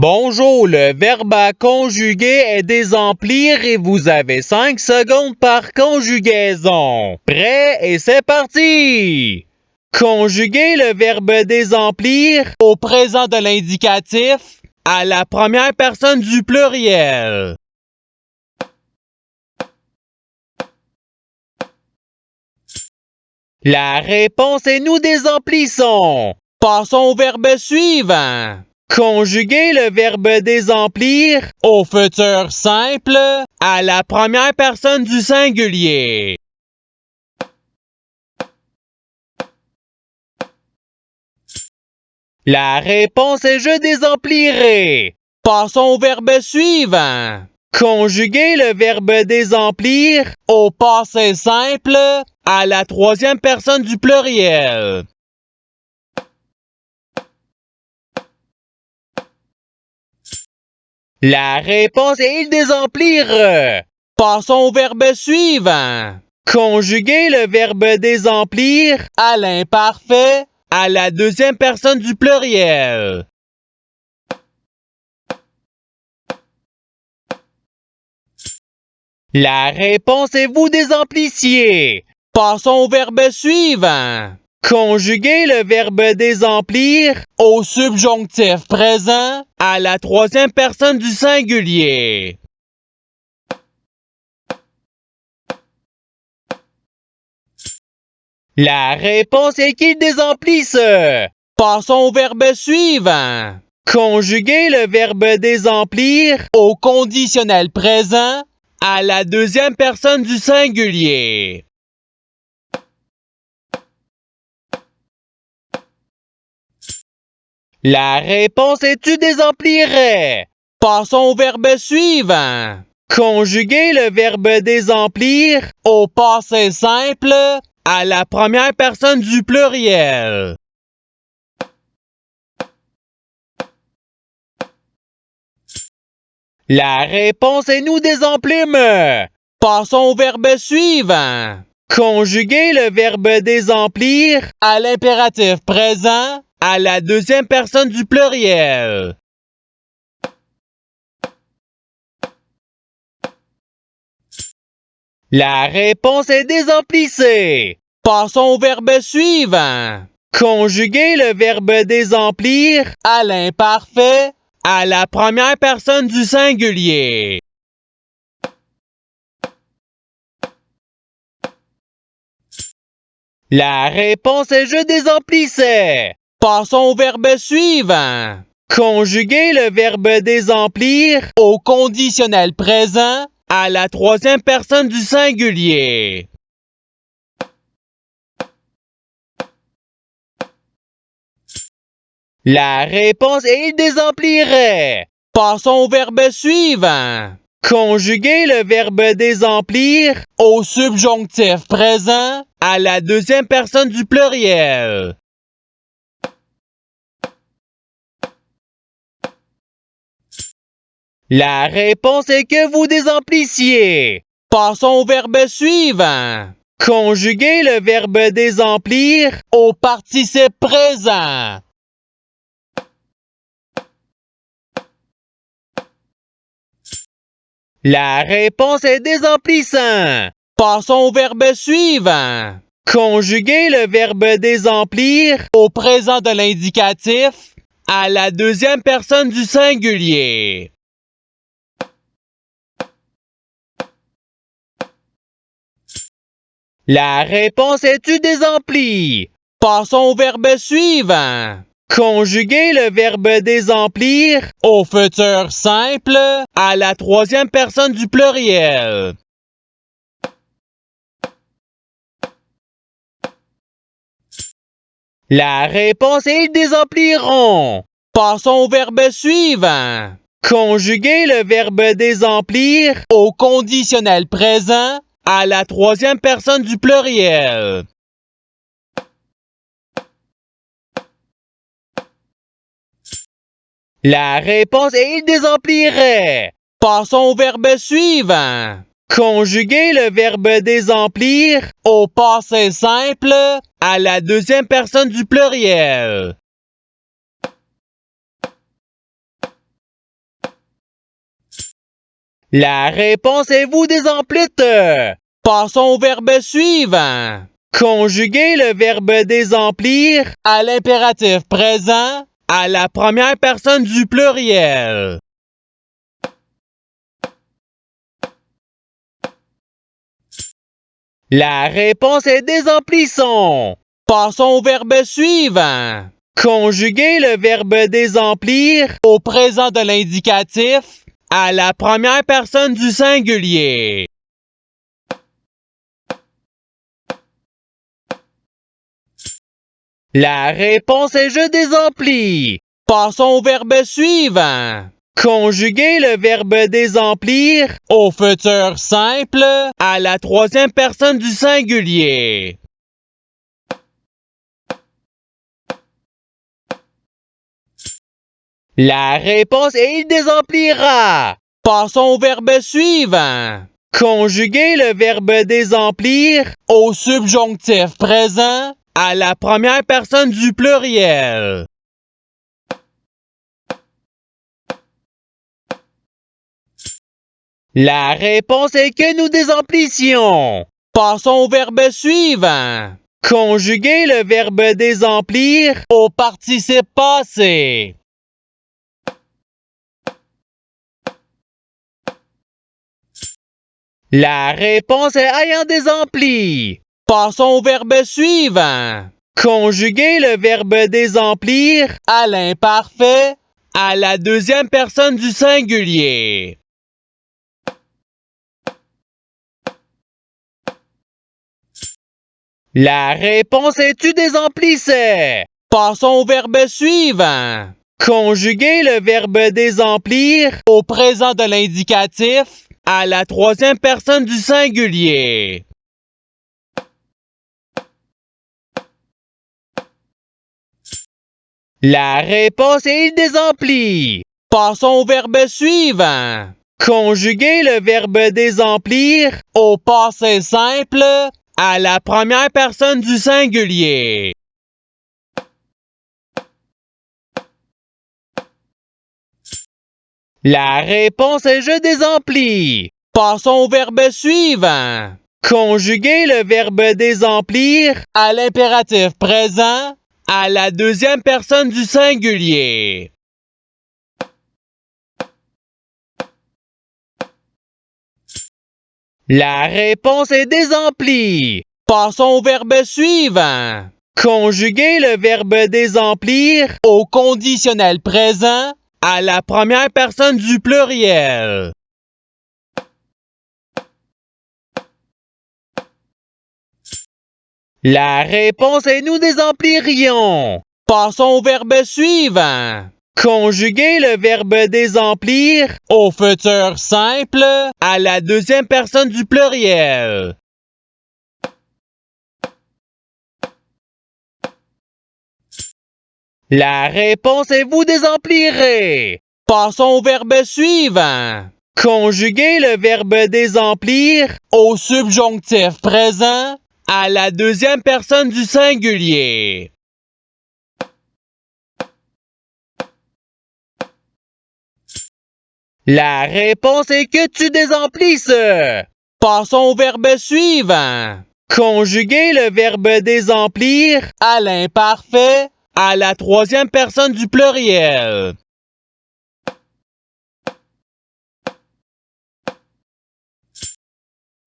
Bonjour, le verbe à conjuguer est désemplir et vous avez 5 secondes par conjugaison. Prêt et c'est parti! Conjuguez le verbe désemplir au présent de l'indicatif à la première personne du pluriel. La réponse est nous désemplissons. Passons au verbe suivant. Conjuguer le verbe désemplir au futur simple à la première personne du singulier. La réponse est je désemplirai. Passons au verbe suivant. Conjuguer le verbe désemplir au passé simple à la troisième personne du pluriel. La réponse est il désemplir. Passons au verbe suivant. Conjuguer le verbe désemplir à l'imparfait à la deuxième personne du pluriel. La réponse est vous désemplissiez. Passons au verbe suivant. Conjuguer le verbe désemplir au subjonctif présent à la troisième personne du singulier. La réponse est qu'il désemplisse. Passons au verbe suivant. Conjuguer le verbe désemplir au conditionnel présent à la deuxième personne du singulier. La réponse est tu désemplirais. Passons au verbe suivant. Conjuguer le verbe désemplir au passé simple à la première personne du pluriel. La réponse est nous désemplîmes. Passons au verbe suivant. Conjuguer le verbe désemplir à l'impératif présent à la deuxième personne du pluriel. La réponse est désemplissez. Passons au verbe suivant. Conjuguer le verbe désemplir à l'imparfait à la première personne du singulier. La réponse est je désemplissais. Passons au verbe suivant. Conjuguer le verbe désemplir au conditionnel présent à la troisième personne du singulier. La réponse est il désemplirait. Passons au verbe suivant. Conjuguer le verbe désemplir au subjonctif présent à la deuxième personne du pluriel. La réponse est que vous désemplissiez. Passons au verbe suivant. Conjuguer le verbe désemplir au participe présent. La réponse est désemplissant. Passons au verbe suivant. Conjuguer le verbe désemplir au présent de l'indicatif à la deuxième personne du singulier. La réponse est tu désemplis. Passons au verbe suivant. Conjuguer le verbe désemplir au futur simple à la troisième personne du pluriel. La réponse est ils désempliront. Passons au verbe suivant. Conjuguer le verbe désemplir au conditionnel présent à la troisième personne du pluriel. La réponse est il désemplirait. Passons au verbe suivant. Conjuguer le verbe désemplir au passé simple à la deuxième personne du pluriel. La réponse est vous désemplite. Passons au verbe suivant. Conjuguez le verbe désemplir à l'impératif présent à la première personne du pluriel. La réponse est désemplisson. Passons au verbe suivant. Conjuguez le verbe désemplir au présent de l'indicatif à la première personne du singulier. La réponse est je désemplis. Passons au verbe suivant. Conjuguez le verbe désemplir au futur simple à la troisième personne du singulier. La réponse est il désemplira. Passons au verbe suivant. Conjuguez le verbe désemplir au subjonctif présent à la première personne du pluriel. La réponse est que nous désemplissions. Passons au verbe suivant. Conjuguez le verbe désemplir au participe passé. La réponse est ayant désempli. Passons au verbe suivant. Conjuguez le verbe désemplir à l'imparfait à la deuxième personne du singulier. La réponse est tu désemplissais. Passons au verbe suivant. Conjuguez le verbe désemplir au présent de l'indicatif à la troisième personne du singulier. La réponse est il désemplit. Passons au verbe suivant. Conjuguez le verbe désemplir au passé simple à la première personne du singulier. La réponse est je désemplis. Passons au verbe suivant. Conjuguez le verbe désemplir à l'impératif présent à la deuxième personne du singulier. La réponse est désemplie. Passons au verbe suivant. Conjuguez le verbe désemplir au conditionnel présent à la première personne du pluriel. La réponse est nous désemplirions. Passons au verbe suivant. Conjuguez le verbe désemplir au futur simple à la deuxième personne du pluriel. La réponse est vous désemplirez. Passons au verbe suivant. Conjuguez le verbe désemplir au subjonctif présent à la deuxième personne du singulier. La réponse est que tu désemplisses. Passons au verbe suivant. Conjuguez le verbe désemplir à l'imparfait à la troisième personne du pluriel.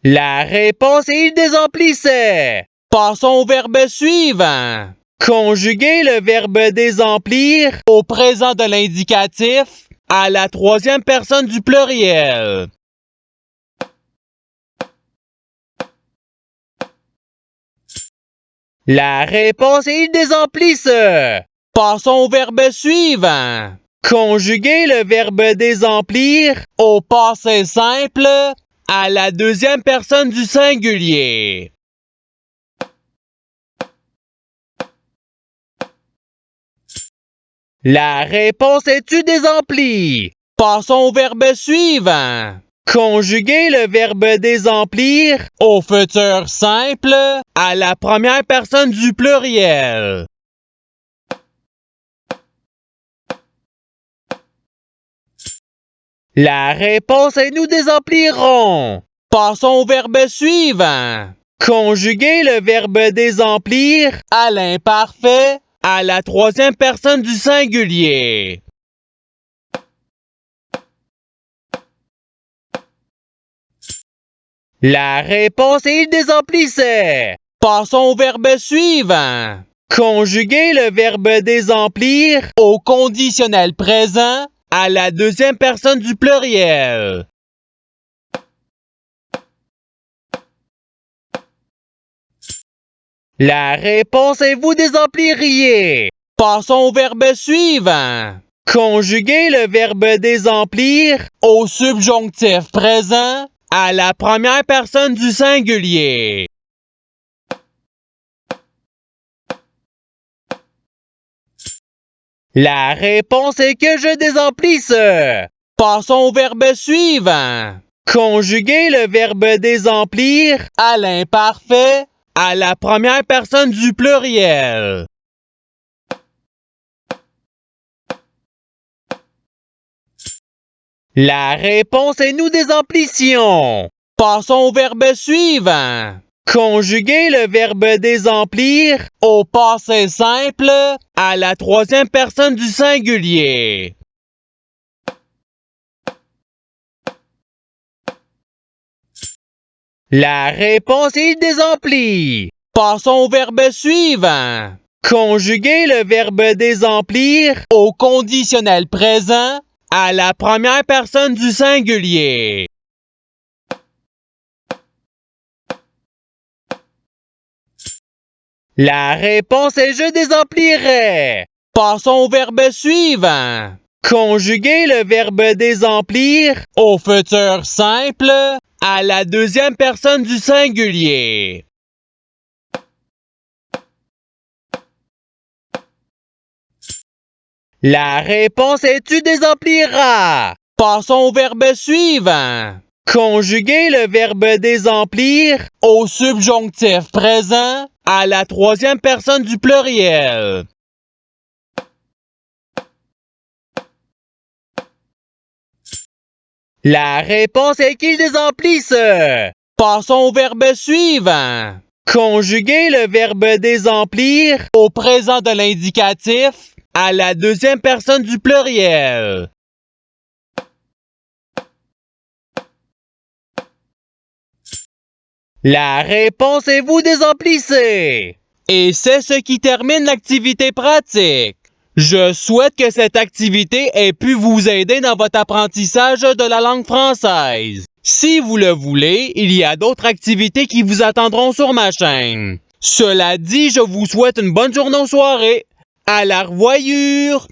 La réponse est il désemplissait. Passons au verbe suivant. Conjuguez le verbe désemplir au présent de l'indicatif à la troisième personne du pluriel. La réponse est il désemplisse. Passons au verbe suivant. Conjuguez le verbe désemplir au passé simple à la deuxième personne du singulier. La réponse est tu désemplis. Passons au verbe suivant. Conjuguez le verbe désemplir au futur simple à la première personne du pluriel. La réponse est nous désempirons. Passons au verbe suivant. Conjuguer le verbe désemplir à l'imparfait à la troisième personne du singulier. La réponse est il désemplissait. Passons au verbe suivant. Conjuguer le verbe désemplir au conditionnel présent à la deuxième personne du pluriel. La réponse est vous désempliriez. Passons au verbe suivant. Conjuguer le verbe désemplir au subjonctif présent à la première personne du singulier. La réponse est que je désemplisse. Passons au verbe suivant. Conjuguer le verbe désemplir à l'imparfait à la première personne du pluriel. La réponse est nous désemplissions. Passons au verbe suivant. Conjuguer le verbe désemplir au passé simple à la troisième personne du singulier. La réponse est désemplie. Passons au verbe suivant. Conjuguer le verbe désemplir au conditionnel présent à la première personne du singulier. La réponse est je désemplirai. Passons au verbe suivant. Conjuguer le verbe désemplir au futur simple à la deuxième personne du singulier. La réponse est tu désempliras. Passons au verbe suivant. Conjuguer le verbe désemplir au subjonctif présent à la troisième personne du pluriel. La réponse est qu'il désemplisse. Passons au verbe suivant. Conjuguer le verbe désemplir au présent de l'indicatif à la deuxième personne du pluriel. La réponse est vous désemplissez. Et c'est ce qui termine l'activité pratique. Je souhaite que cette activité ait pu vous aider dans votre apprentissage de la langue française. Si vous le voulez, il y a d'autres activités qui vous attendront sur ma chaîne. Cela dit, je vous souhaite une bonne journée ou soirée. À la revoyure!